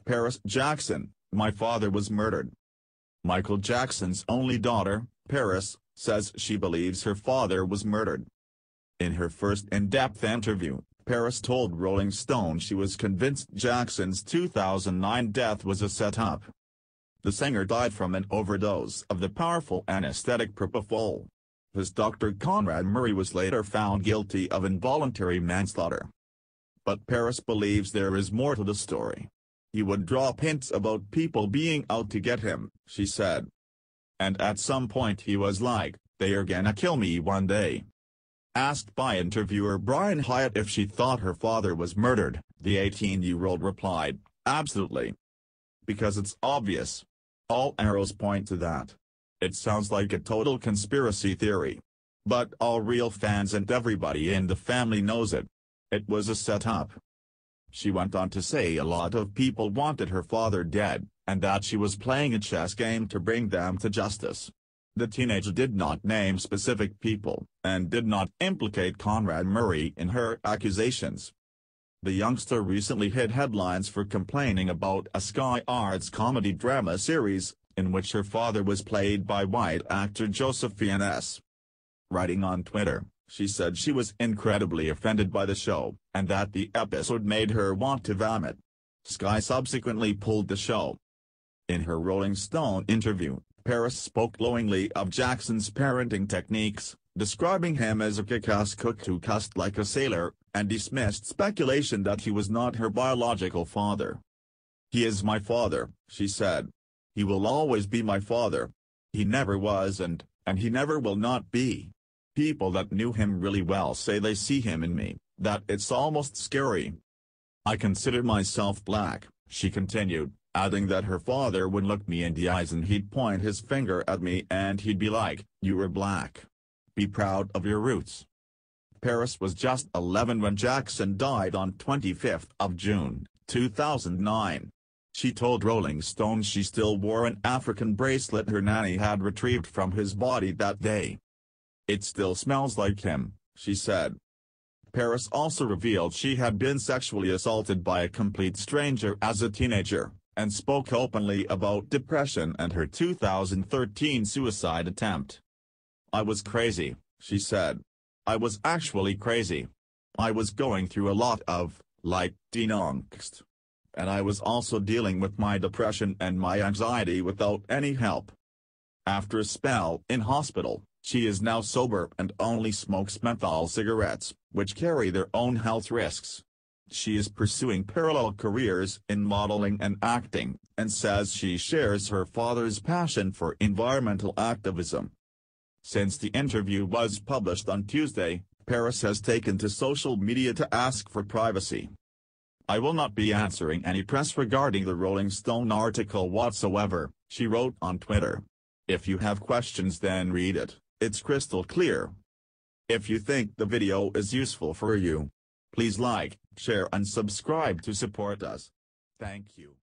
Paris Jackson, my father was murdered. Michael Jackson's only daughter, Paris, says she believes her father was murdered. In her first in-depth interview, Paris told Rolling Stone she was convinced Jackson's 2009 death was a setup. The singer died from an overdose of the powerful anesthetic propofol. His doctor Conrad Murray was later found guilty of involuntary manslaughter. But Paris believes there is more to the story. He would drop hints about people being out to get him, she said. And at some point he was like, "They are gonna kill me one day." Asked by interviewer Brian Hyatt if she thought her father was murdered, the 18-year-old replied, "Absolutely. Because it's obvious. All arrows point to that. It sounds like a total conspiracy theory. But all real fans and everybody in the family knows it. It was a setup." She went on to say a lot of people wanted her father dead, and that she was playing a chess game to bring them to justice. The teenager did not name specific people, and did not implicate Conrad Murray in her accusations. The youngster recently hit headlines for complaining about a Sky Arts comedy drama series, in which her father was played by white actor Joseph Fiennes. Writing on Twitter, she said she was incredibly offended by the show, and that the episode made her want to vomit. Sky subsequently pulled the show. In her Rolling Stone interview, Paris spoke glowingly of Jackson's parenting techniques, describing him as a kick-ass cook who cussed like a sailor, and dismissed speculation that he was not her biological father. "He is my father," she said. "He will always be my father. He never was and he never will not be. People that knew him really well say they see him in me, that it's almost scary. I consider myself black," she continued, adding that her father would look me in the eyes and he'd point his finger at me and he'd be like, "You are black. Be proud of your roots." Paris was just 11 when Jackson died on 25th of June, 2009. She told Rolling Stone she still wore an African bracelet her nanny had retrieved from his body that day. "It still smells like him," she said. Paris also revealed she had been sexually assaulted by a complete stranger as a teenager, and spoke openly about depression and her 2013 suicide attempt. "I was crazy," she said. "I was actually crazy. I was going through a lot of, angst. And I was also dealing with my depression and my anxiety without any help." After a spell in hospital, she is now sober and only smokes menthol cigarettes, which carry their own health risks. She is pursuing parallel careers in modeling and acting, and says she shares her father's passion for environmental activism. Since the interview was published on Tuesday, Paris has taken to social media to ask for privacy. "I will not be answering any press regarding the Rolling Stone article whatsoever," she wrote on Twitter. "If you have questions then read it, it's crystal clear. If you think the video is useful for you, please like, share and subscribe to support us. Thank you."